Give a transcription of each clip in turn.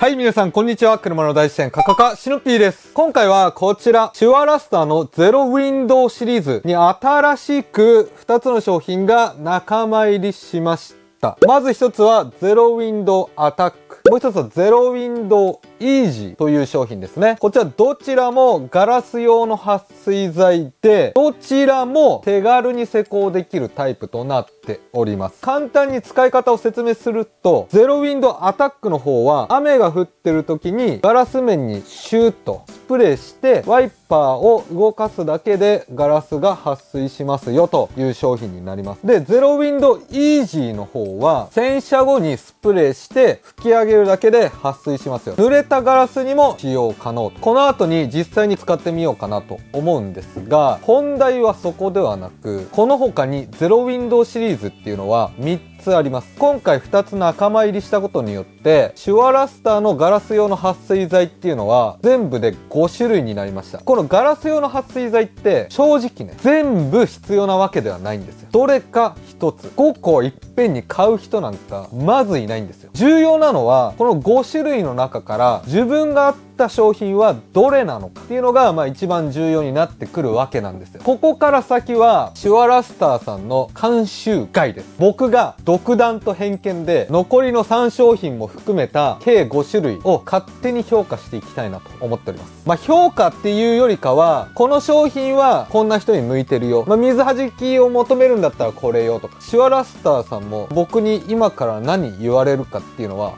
はい、皆さん、こんにちは。車の大自然、カカカ、シノピーです。今回はこちら、シュワラスターのゼロウィンドウシリーズに新しく2つの商品が仲間入りしました。まず1つは、ゼロウィンドウアタック。もう1つは、ゼロウィンドウイージーという商品ですね。こちらどちらもガラス用の撥水剤で、どちらも手軽に施工できるタイプとなっております。簡単に使い方を説明すると、ゼロウィンドウアタックの方は雨が降ってる時にガラス面にシューッとスプレーしてワイパーを動かすだけでガラスが撥水しますよという商品になります。で、ゼロウィンドウイージーの方は洗車後にスプレーして吹き上げるだけで撥水しますよ。濡れたガラスにも使用可能と。この後に実際に使ってみようかなと思うんですが、本題はそこではなく、この他にゼロウィンドウシリーズっていうのは3つあります。今回2つ仲間入りしたことによって、シュワラスターのガラス用の撥水剤っていうのは全部で5種類になりました。このガラス用の撥水剤って正直ね、全部必要なわけではないんですよ。どれか1つ、5個いっぺんに買う人なんかまずいないんですよ。重要なのは、この5種類の中から自分が合った商品はどれなのかっていうのが一番重要になってくるわけなんですよ。ここから先はシュワラスターさんの監修外です。僕が独断と偏見で残りの3商品も含めた計5種類を勝手に評価していきたいなと思っております。評価っていうよりかは、この商品はこんな人に向いてるよ。水弾きを求めるんだったらこれよとか。シュワラスターさんも僕に今から何言われるかっていうのは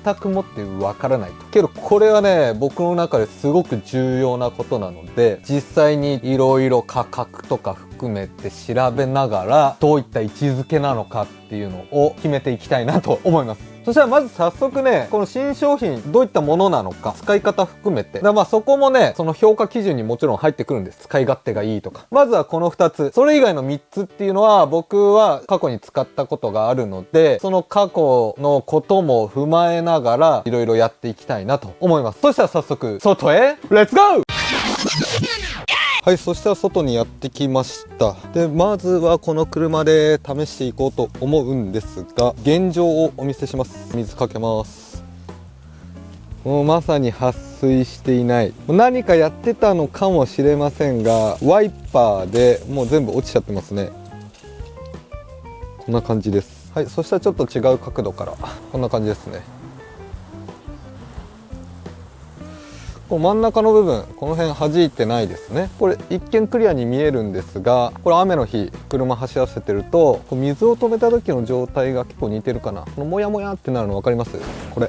全くもってわからないと。けどこれはね、僕の中ですごく重要なことなので、実際にいろいろ価格とか含めて調べながら、どういった位置づけなのかっていうのを決めていきたいなと思います。そしたらまず早速ね、この新商品どういったものなのか、使い方含めて。そこもね、その評価基準にもちろん入ってくるんです。使い勝手がいいとか。まずはこの2つ。それ以外の3つっていうのは、僕は過去に使ったことがあるので、その過去のことも踏まえながら、いろいろやっていきたいなと思います。そしたら早速、外へ、レッツゴー！はい、そしたら外にやってきました。で、まずはこの車で試していこうと思うんですが、現状をお見せします。水かけます。もうまさに撥水していない。何かやってたのかもしれませんが、ワイパーでもう全部落ちちゃってますね。こんな感じです。はい、そしたらちょっと違う角度から、こんな感じですね。この真ん中の部分、この辺弾いてないですね。これ一見クリアに見えるんですが、これ雨の日車走らせてると、水を止めた時の状態が結構似てるかな。このモヤモヤってなるの分かります？これ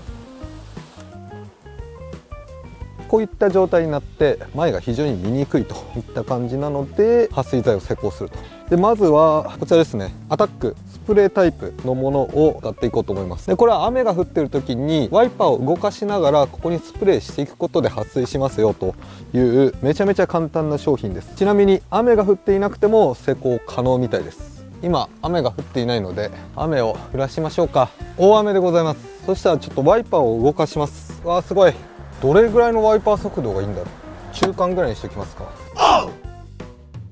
こういった状態になって前が非常に見にくいといった感じなので、撥水剤を施工すると。で、まずはこちらですね、アタックスプレータイプのものを使っていこうと思います。で、これは雨が降ってる時にワイパーを動かしながらここにスプレーしていくことで撥水しますよというめちゃめちゃ簡単な商品です。ちなみに雨が降っていなくても施工可能みたいです。今雨が降っていないので雨を降らしましょうか。大雨でございます。そしたらちょっとワイパーを動かします。わあ、すごい。どれぐらいのワイパー速度がいいんだろう。中間ぐらいにしておきますか。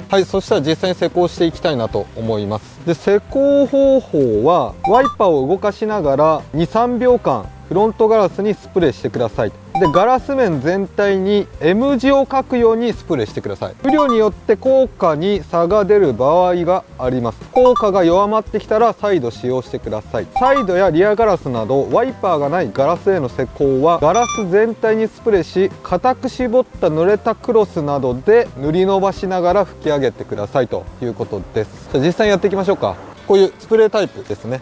はい、そしたら実際に施工していきたいなと思います。で、施工方法はワイパーを動かしながら 2,3 秒間フロントガラスにスプレーしてください。で、ガラス面全体に M 字を描くようにスプレーしてください。雨量によって効果に差が出る場合があります。効果が弱まってきたら再度使用してください。サイドやリアガラスなどワイパーがないガラスへの施工はガラス全体にスプレーし、固く絞った濡れたクロスなどで塗り伸ばしながら吹き上げてくださいということです。じゃあ実際にやっていきましょうか。こういうスプレータイプですね。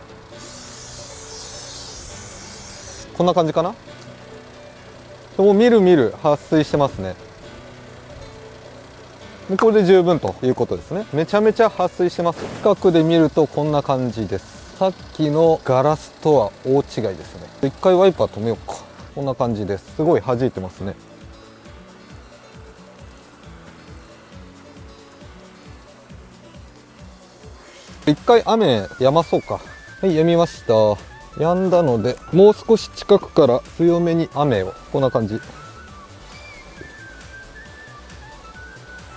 こんな感じかな。もうみるみる撥水してますね。これで十分ということですね。めちゃめちゃ撥水してます。近くで見るとこんな感じです。さっきのガラスとは大違いですね。一回ワイパー止めようか。こんな感じです。すごい弾いてますね。一回雨止まそうか。はい、止みました。止んだので、もう少し近くから強めに雨を。こんな感じ。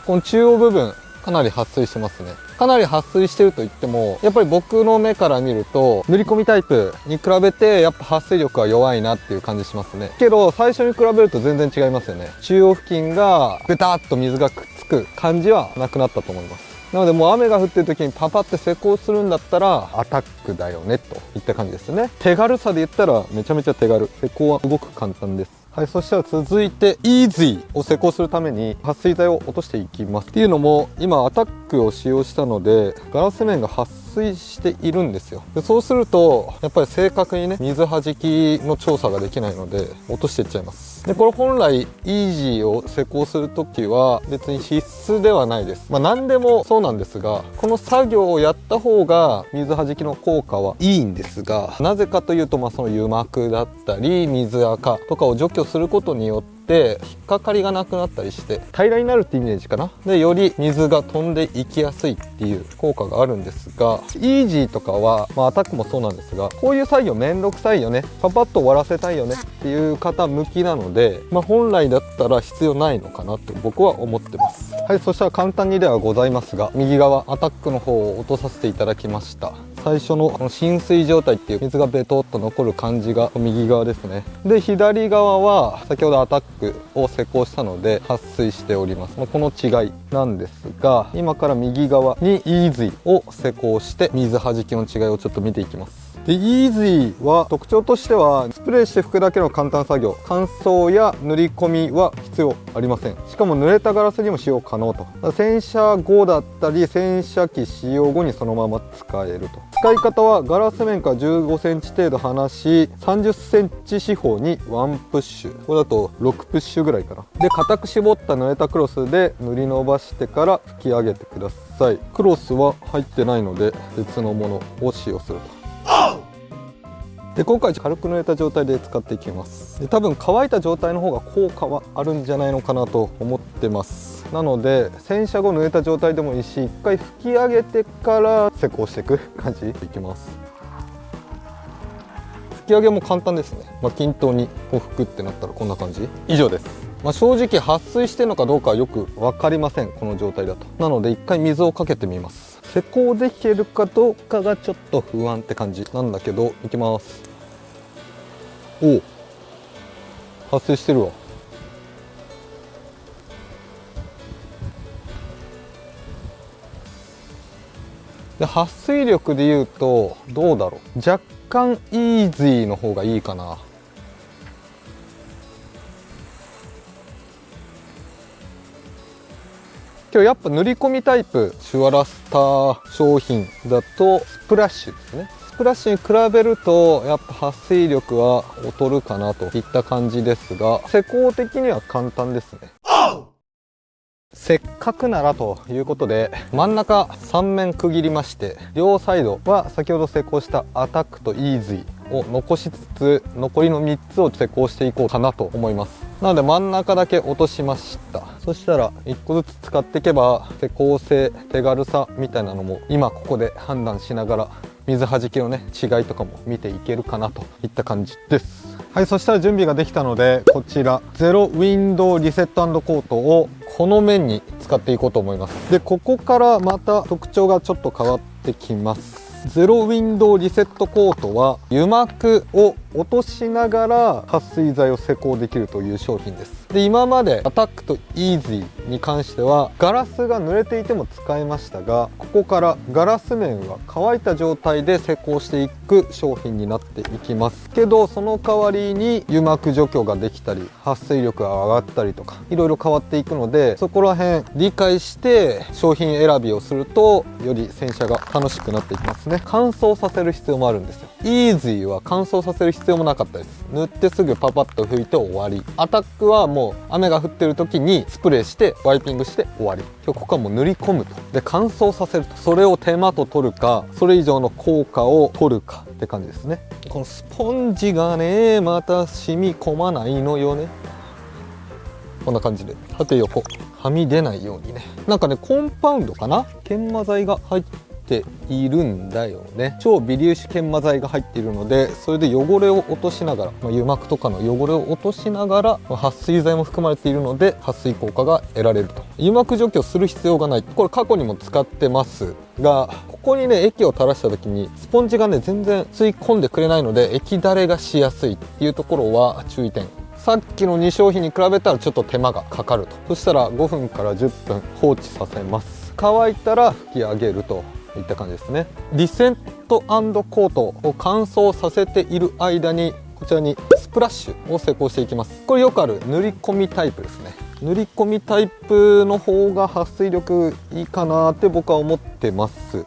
この中央部分かなり撥水してますね。かなり撥水してると言っても、やっぱり僕の目から見ると塗り込みタイプに比べてやっぱ撥水力は弱いなっていう感じしますね。けど最初に比べると全然違いますよね。中央付近がベタっと水がくっつく感じはなくなったと思います。なのでもう雨が降ってる時にパパって施工するんだったらアタックだよねといった感じですね。手軽さで言ったらめちゃめちゃ手軽。施工はすごく簡単です。はい、そしたら続いてイージーを施工するために撥水剤を落としていきます。っていうのも今アタックを使用したのでガラス面が撥水しているんですよ。でそうするとやっぱり正確にね水はじきの調査ができないので落としていっちゃいます。でこれ本来イージーを施工する時は別に必須ではないです。何でもそうなんですが、この作業をやった方が水はじきの効果はいいんですが、なぜかというとその油膜だったり水垢とかを除去することによって引っかかりがなくなったりして平らになるってイメージかな。でより水が飛んでいきやすいっていう効果があるんですが、イージーとかは、アタックもそうなんですが、こういう作業めんどくさいよね、パパッと終わらせたいよねっていう方向きなので、本来だったら必要ないのかなと僕は思ってます。はい、そしたら簡単にではございますが、右側アタックの方を落とさせていただきました。最初のこの浸水状態っていう水がベトっと残る感じが右側ですね。で左側は先ほどアタックを施工したので撥水しております。この違いなんですが、今から右側にイージーを施工して水はじきの違いをちょっと見ていきます。でイージーは特徴としてはスプレーして拭くだけの簡単作業、乾燥や塗り込みは必要ありません。しかも濡れたガラスにも使用可能と。洗車後だったり洗車機使用後にそのまま使えると。使い方はガラス面から15センチ程度離し30センチ四方に1プッシュ、これだと6プッシュぐらいかな。で固く絞った濡れたクロスで塗り伸ばしてから拭き上げてください。クロスは入ってないので別のものを使用すると。で今回軽く濡れた状態で使っていきます。で多分乾いた状態の方が効果はあるんじゃないのかなと思ってます。なので洗車後濡れた状態でもいいし、一回拭き上げてから施工していく感じでいきます。拭き上げも簡単ですね。均等にこう拭くってなったらこんな感じ。以上です。正直撥水してるのかどうかはよく分かりません、この状態だと。なので一回水をかけてみます。施工できてるかどうかがちょっと不安って感じなんだけど、いきます。おお、発生してるわ。で撥水力でいうとどうだろう、若干イージーの方がいいかな。今日やっぱ塗り込みタイプシュアラスター商品だとスプラッシュですね。スプラッシュに比べるとやっぱ撥水力は劣るかなといった感じですが、施工的には簡単ですね。せっかくならということで真ん中3面区切りまして、両サイドは先ほど施工したアタックとイージーを残しつつ残りの3つを施工していこうかなと思います。なので真ん中だけ落としました。そしたら1個ずつ使っていけば施工性、手軽さみたいなのも今ここで判断しながら水はじきのね違いとかも見ていけるかなといった感じです。はい、そしたら準備ができたのでこちらゼロウィンドウリセット&コートをこの面に使っていこうと思います。でここからまた特徴がちょっと変わってきます。ゼロウィンドウリセットコートは油膜を落としながら撥水剤を施工できるという商品です。で今までアタックとイージーに関してはガラスが濡れていても使えましたが、ここからガラス面は乾いた状態で施工していく商品になっていきますけど、その代わりに油膜除去ができたり撥水力が上がったりとかいろいろ変わっていくので、そこら辺理解して商品選びをするとより洗車が楽しくなっていきますね。乾燥させる必要もあるんですよ。イージーは乾燥させる必要もなかったです。塗ってすぐパパッと拭いて終わり。アタックはもう雨が降ってる時にスプレーしてワイピングして終わり。今日ここはもう塗り込むと。で乾燥させると、それを手間と取るかそれ以上の効果を取るかって感じですね。このスポンジがねまた染み込まないのよね。こんな感じで縦横はみ出ないようにね、なんかねコンパウンドかな、研磨剤が入っているんだよね。超微粒子研磨剤が入っているので、それで汚れを落としながら、油膜とかの汚れを落としながら撥水剤も含まれているので撥水効果が得られると。油膜除去する必要がない。これ過去にも使ってますが、ここにね液を垂らした時にスポンジがね全然吸い込んでくれないので、液だれがしやすいっていうところは注意点。さっきの2商品に比べたらちょっと手間がかかると。そしたら5分から10分放置させます。乾いたら拭き上げるといった感じですね。リセット&コートを乾燥させている間に、こちらにスプラッシュを施工していきます。これよくある塗り込みタイプですね。塗り込みタイプの方が撥水力いいかなって僕は思ってます。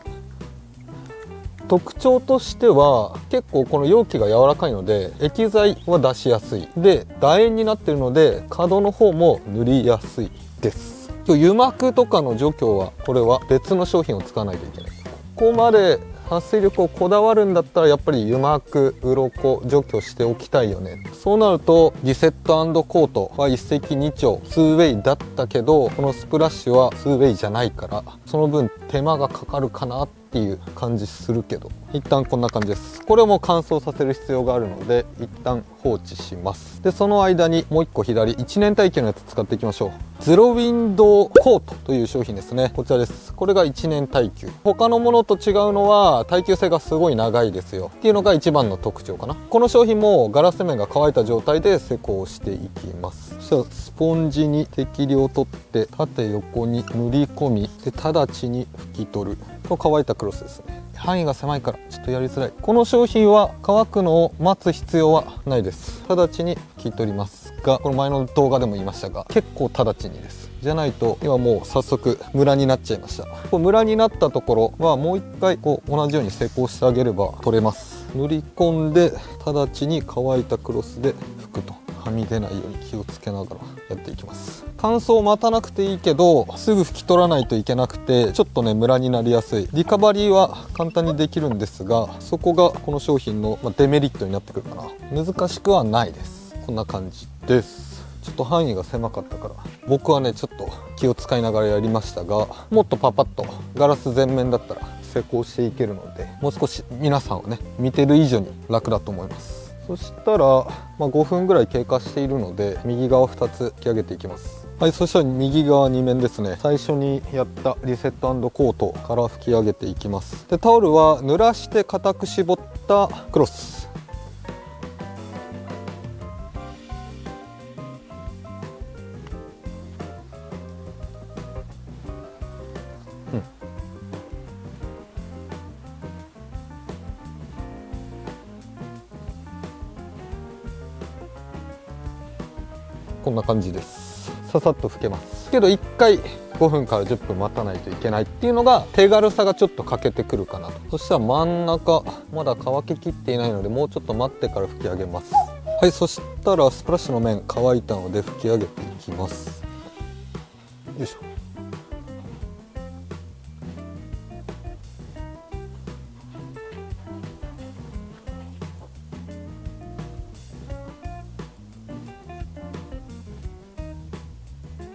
特徴としては結構この容器が柔らかいので液剤は出しやすいで、楕円になっているので角の方も塗りやすいです。油膜とかの除去はこれは別の商品を使わないといけない。ここまで撥水力をこだわるんだったらやっぱり油膜鱗除去しておきたいよね。そうなるとリセット&コートは一石二鳥、2ウェイだったけどこのスプラッシュは2ウェイじゃないから、その分手間がかかるかなっていう感じするけど、一旦こんな感じです。これも乾燥させる必要があるので一旦放置します。でその間にもう一個左1年耐久のやつ使っていきましょう。ゼロウィンドウコートという商品ですね。こちらです。これが1年耐久。他のものと違うのは耐久性がすごい長いですよっていうのが一番の特徴かな。この商品もガラス面が乾いた状態で施工していきます。そしたらスポンジに適量取って縦横に塗り込みで直ちに拭き取る。この乾いたクロスですね。範囲が狭いからちょっとやりづらい。この商品は乾くのを待つ必要はないです。直ちに拭き取りますが、この前の動画でも言いましたが結構直ちにです。じゃないと今もう早速ムラになっちゃいました。こうムラになったところはもう一回こう同じように施工してあげれば取れます。塗り込んで直ちに乾いたクロスで拭くと。はみ出ないように気をつけながらやっていきます。乾燥を待たなくていいけどすぐ拭き取らないといけなくてちょっとねムラになりやすい。リカバリーは簡単にできるんですが、そこがこの商品のデメリットになってくるかな。難しくはないです。こんな感じです。ちょっと範囲が狭かったから僕はねちょっと気を使いながらやりましたが、もっとパパッとガラス全面だったら施工していけるので、もう少し皆さんをね見てる以上に楽だと思います。そしたら、5分ぐらい経過しているので右側2つ引き上げていきます。はい、そしたら右側2面ですね。最初にやったリセット&コートから拭き上げていきます。でタオルは濡らして固く絞ったクロス。こんな感じです。ささっと拭けますけど1回5分から10分待たないといけないっていうのが手軽さがちょっと欠けてくるかなと。そしたら真ん中まだ乾ききっていないのでもうちょっと待ってから拭き上げます。はい、そしたらスプラッシュの面乾いたので拭き上げていきます。よいしょ。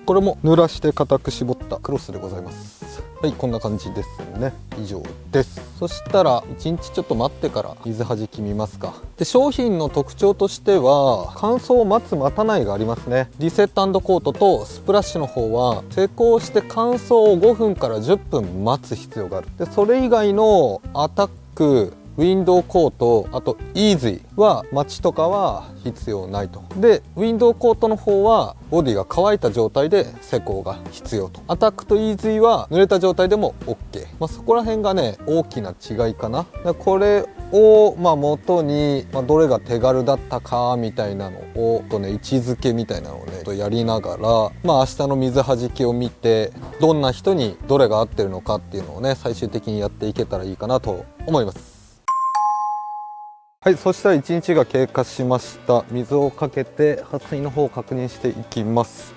これも濡らして固く絞ったクロスでございます。はい、こんな感じですね。以上です。そしたら1日ちょっと待ってから水はじき見ますか。で商品の特徴としては乾燥を待つ待たないがありますね。リセット&コートとスプラッシュの方は施工して乾燥を5分から10分待つ必要がある。でそれ以外のアタックウィンドウコート、あとイーズイは待ちとかは必要ないと。でウィンドウコートの方はボディが乾いた状態で施工が必要と。アタックとイーズイは濡れた状態でも OK、そこら辺がね大きな違いかな。でこれを元に、どれが手軽だったかみたいなのを位置づけみたいなのをねやりながら、明日の水はじきを見てどんな人にどれが合ってるのかっていうのをね最終的にやっていけたらいいかなと思います。はい、そしたら1日が経過しました。水をかけて撥水の方を確認していきます。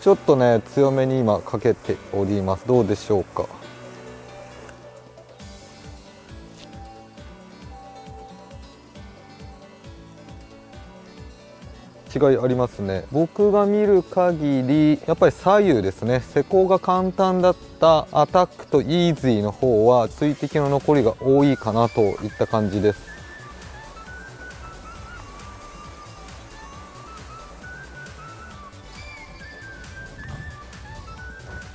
ちょっとね強めに今かけております。どうでしょうか。違いありますね。僕が見る限りやっぱり左右ですね。施工が簡単だったアタックとイージーの方は水滴の残りが多いかなといった感じです。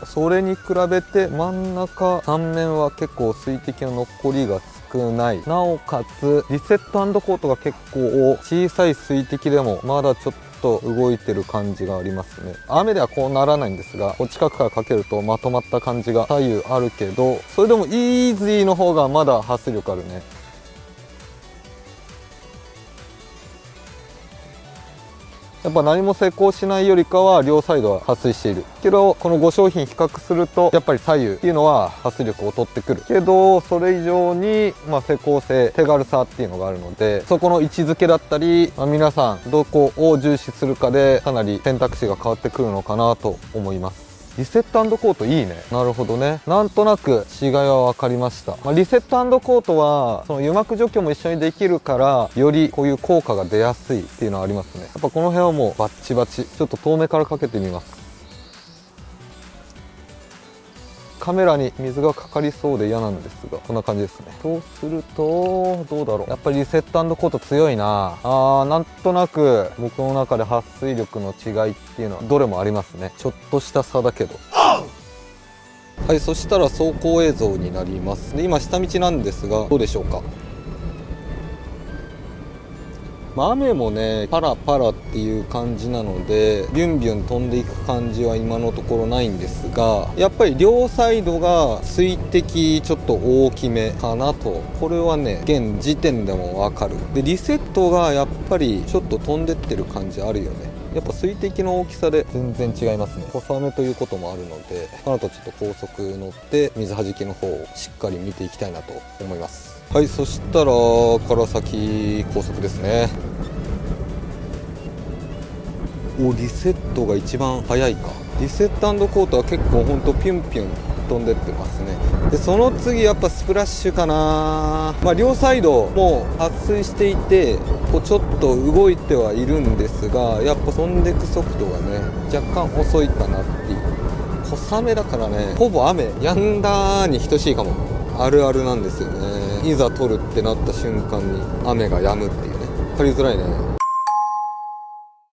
それに比べて真ん中3面は結構水滴の残りが少ない。なおかつリセット&コートが結構小さい水滴でもまだちょっと動いてる感じがありますね。雨ではこうならないんですが、近くからかけるとまとまった感じが左右あるけど、それでもイージーの方がまだ撥水力あるね。やっぱ何も施工しないよりかは両サイドは撥水しているけど、この5商品比較するとやっぱり左右っていうのは撥水力を劣ってくるけど、それ以上に施工性、手軽さっていうのがあるので、そこの位置づけだったり、皆さんどこを重視するかでかなり選択肢が変わってくるのかなと思います。リセット&コートいいね。なるほどね。なんとなく違いは分かりました。リセット&コートはその油膜除去も一緒にできるからよりこういう効果が出やすいっていうのはありますね。やっぱこの辺はもうバッチバチ。ちょっと遠目からかけてみます。カメラに水がかかりそうで嫌なんですが、こんな感じですね。そうするとどうだろう。やっぱりリセット&コート強いな。なんとなく僕の中で撥水力の違いっていうのはどれもありますね。ちょっとした差だけど。はい、そしたら走行映像になります。で、今下道なんですがどうでしょうか。雨もねパラパラっていう感じなのでビュンビュン飛んでいく感じは今のところないんですが、やっぱり両サイドが水滴ちょっと大きめかなと、これはね現時点でもわかる。でリセットがやっぱりちょっと飛んでってる感じあるよね。やっぱ水滴の大きさで全然違いますね。小雨ということもあるので、この後ちょっと高速乗って水はじきの方をしっかり見ていきたいなと思います。はい、そしたら唐崎高速ですね。リセットが一番早いか。リセット&コートは結構ほんとピュンピュン飛んでってますね。でその次やっぱスプラッシュかな。両サイドもう撥水していてこうちょっと動いてはいるんですが、やっぱ飛んでく速度がね若干遅いかなっていう。小雨だからね、ほぼ雨止んだに等しいかも。あるあるなんですよね。いざ撮るってなった瞬間に雨が止むっていうね。分かりづらいね。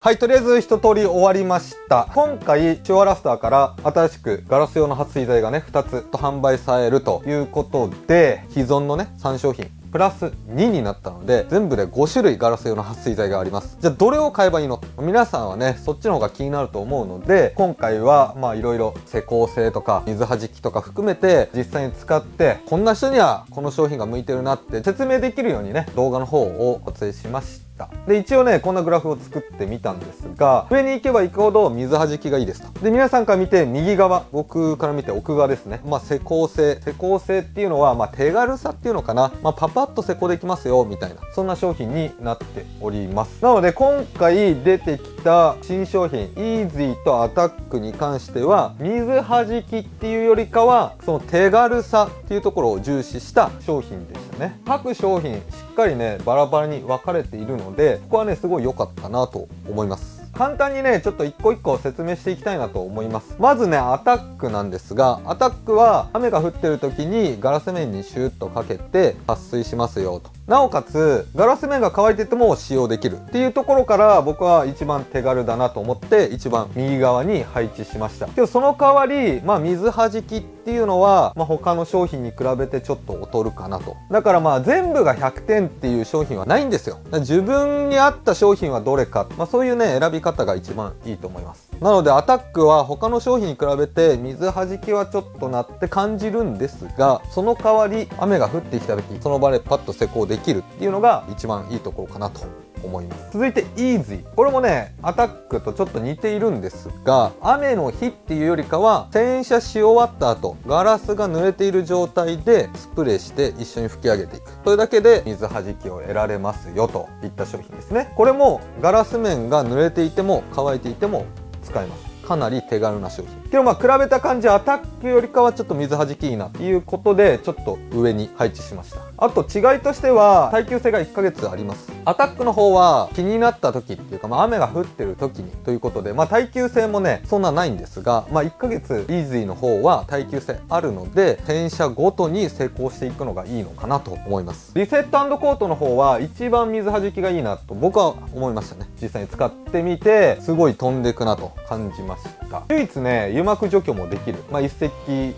はい、とりあえず一通り終わりました。今回チュアラスターから新しくガラス用の撥水剤がね2つと販売されるということで、既存のね3商品プラス2になったので全部で5種類ガラス用の撥水剤があります。じゃあどれを買えばいいの？皆さんはねそっちの方が気になると思うので、今回はいろいろ施工性とか水はじきとか含めて実際に使ってこんな人にはこの商品が向いてるなって説明できるようにね動画の方を撮影しました。で一応ねこんなグラフを作ってみたんですが、上に行けば行くほど水はじきがいいですと。で皆さんから見て右側、僕から見て奥側ですね。施工性っていうのは手軽さっていうのかな。パパッと施工できますよみたいな、そんな商品になっております。なので今回出てきた新商品イージーとアタックに関しては水はじきっていうよりかはその手軽さっていうところを重視した商品でしたね。各商品しっかりねバラバラに分かれているので、ここはねすごい良かったなと思います。簡単にねちょっと一個一個説明していきたいなと思います。まずねアタックなんですが、アタックは雨が降ってる時にガラス面にシューッとかけて撥水しますよと。なおかつガラス面が乾いてても使用できるっていうところから僕は一番手軽だなと思って一番右側に配置しました。けどその代わり水はじきっていうのは他の商品に比べてちょっと劣るかなと。だから全部が100点っていう商品はないんですよ。自分に合った商品はどれか、そういうね選び方が一番いいと思います。なのでアタックは他の商品に比べて水はじきはちょっとなって感じるんですが、その代わり雨が降ってきた時その場でパッと施工できるっていうのが一番いいところかなと思います。続いてイージー、これもねアタックとちょっと似ているんですが、雨の日っていうよりかは洗車し終わった後ガラスが濡れている状態でスプレーして一緒に拭き上げていく、それだけで水はじきを得られますよといった商品ですね。これもガラス面が濡れていても乾いていても使えます。かなり手軽な商品。けど比べた感じアタックよりかはちょっと水はじきいいなっていうことでちょっと上に配置しました。あと違いとしては耐久性が1ヶ月あります。アタックの方は気になった時っていうか、雨が降ってる時にということで、耐久性もねそんなないんですが、1ヶ月イージーの方は耐久性あるので、転写ごとに施工していくのがいいのかなと思います。リセット&コートの方は一番水弾きがいいなと僕は思いましたね。実際に使ってみてすごい飛んでくなと感じました。唯一ね油膜除去もできる、一石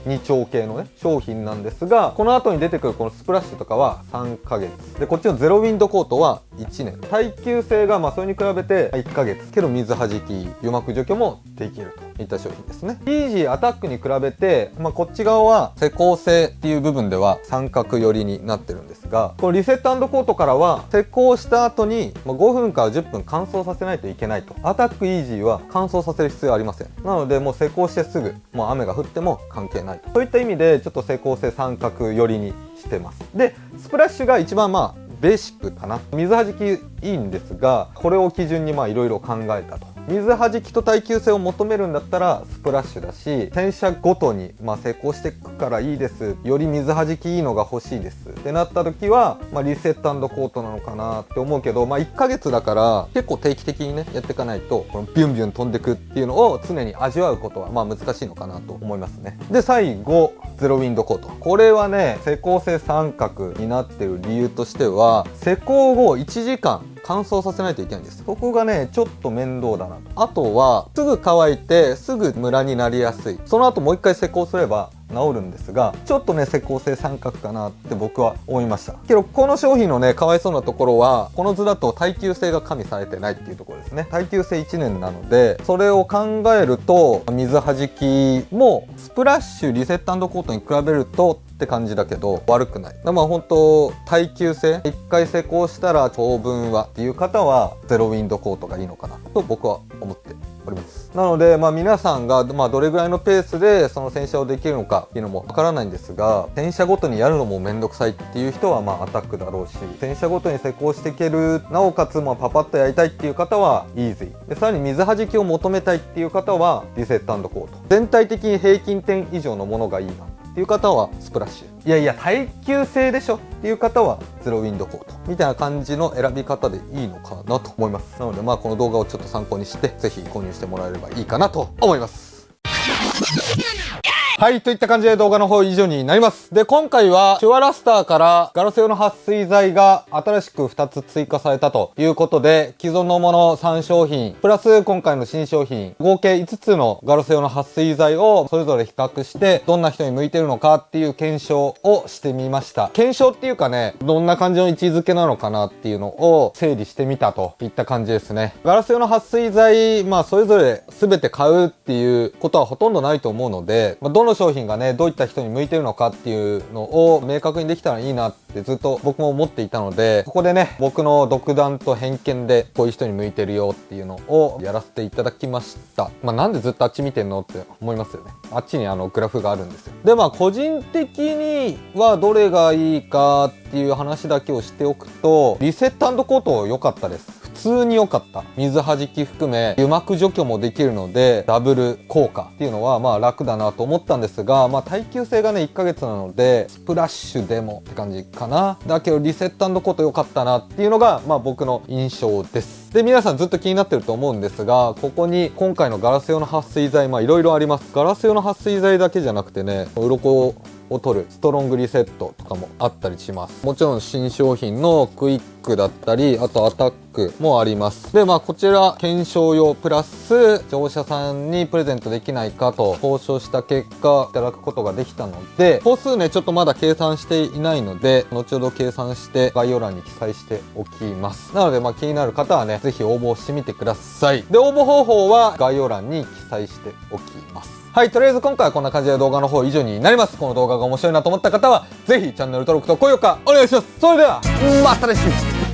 二鳥系のね商品なんですが、この後に出てくるこのスプラッシュとかは3ヶ月で、こっちのゼロウィンドコートは1年、耐久性がそれに比べて1ヶ月けど水弾き油膜除去もできるといった商品ですね。イージーアタックに比べて、こっち側は施工性っていう部分では三角寄りになってるんですが、このリセット&コートからは施工した後に5分から10分乾燥させないといけないと。アタックイージーは乾燥させる必要はありません。なのでもう施工してすぐ雨が降っても関係ないと。そういった意味でちょっと施工性三角寄りにしてます。でスプラッシュが一番ベーシックかな。水弾きいいんですが、これを基準にいろいろ考えたと。水弾きと耐久性を求めるんだったらスプラッシュだし、転写ごとに施工していくからいいです、より水弾きいいのが欲しいですってなった時は、リセット&コートなのかなって思うけど、1ヶ月だから結構定期的にねやっていかないと、このビュンビュン飛んでくっていうのを常に味わうことは難しいのかなと思いますね。で最後ゼロウィンドコート、これはね施工性三角になってる理由としては、施工後1時間乾燥させないといけないんです。ここがねちょっと面倒だなと。あとはすぐ乾いてすぐムラになりやすい。その後もう一回施工すれば治るんですが、ちょっとね施工性三角かなって僕は思いました。けどこの商品のねかわいそうなところは、この図だと耐久性が加味されてないっていうところですね。耐久性1年なので、それを考えると水弾きもスプラッシュリセット&コートに比べるとって感じだけど悪くない。本当耐久性1回施工したら当分はっていう方はゼロウィンドコートがいいのかなと僕は思っております。なので皆さんがどれぐらいのペースでその洗車をできるのかっていうのもわからないんですが、洗車ごとにやるのもめんどくさいっていう人はアタックだろうし、洗車ごとに施工していける、なおかつパパッとやりたいっていう方はイージーで、さらに水弾きを求めたいっていう方はリセット&コート、全体的に平均点以上のものがいいなっていう方はスプラッシュ、いや耐久性でしょっていう方はゼロウィンドコートみたいな感じの選び方でいいのかなと思います。なのでこの動画をちょっと参考にしてぜひ購入してもらえればいいかなと思います。はい、といった感じで動画の方以上になります。で、今回はシュワラスターからガラス用の撥水剤が新しく2つ追加されたということで、既存のもの3商品、プラス今回の新商品、合計5つのガラス用の撥水剤をそれぞれ比較して、どんな人に向いてるのかっていう検証をしてみました。検証っていうかね、どんな感じの位置づけなのかなっていうのを整理してみたといった感じですね。ガラス用の撥水剤、それぞれ全て買うっていうことはほとんどないと思うので、どの商品がねどういった人に向いてるのかっていうのを明確にできたらいいなってずっと僕も思っていたので、ここでね僕の独断と偏見でこういう人に向いてるよっていうのをやらせていただきました。なんでずっとあっち見てんのって思いますよね。あっちにグラフがあるんですよ。で個人的にはどれがいいかっていう話だけをしておくと、リセット&コート良かったです。普通に良かった。水弾き含め油膜除去もできるのでダブル効果っていうのは楽だなと思ったんですが、耐久性がね1ヶ月なのでスプラッシュでもって感じかな。だけどリセット&コート良かったなっていうのが僕の印象です。で皆さんずっと気になってると思うんですが、ここに今回のガラス用の撥水剤いろいろあります。ガラス用の撥水剤だけじゃなくてね、鱗を取るストロングリセットとかもあったりします。もちろん新商品のクイックだったり、あとアタックもあります。でこちら検証用プラス乗車さんにプレゼントできないかと交渉した結果いただくことができたので、個数ねちょっとまだ計算していないので後ほど計算して概要欄に記載しておきます。なので気になる方はねぜひ応募してみてください。で応募方法は概要欄に記載しておきます。はい、とりあえず今回はこんな感じで動画の方以上になります。この動画が面白いなと思った方はぜひチャンネル登録と高評価お願いします。それではまた来週。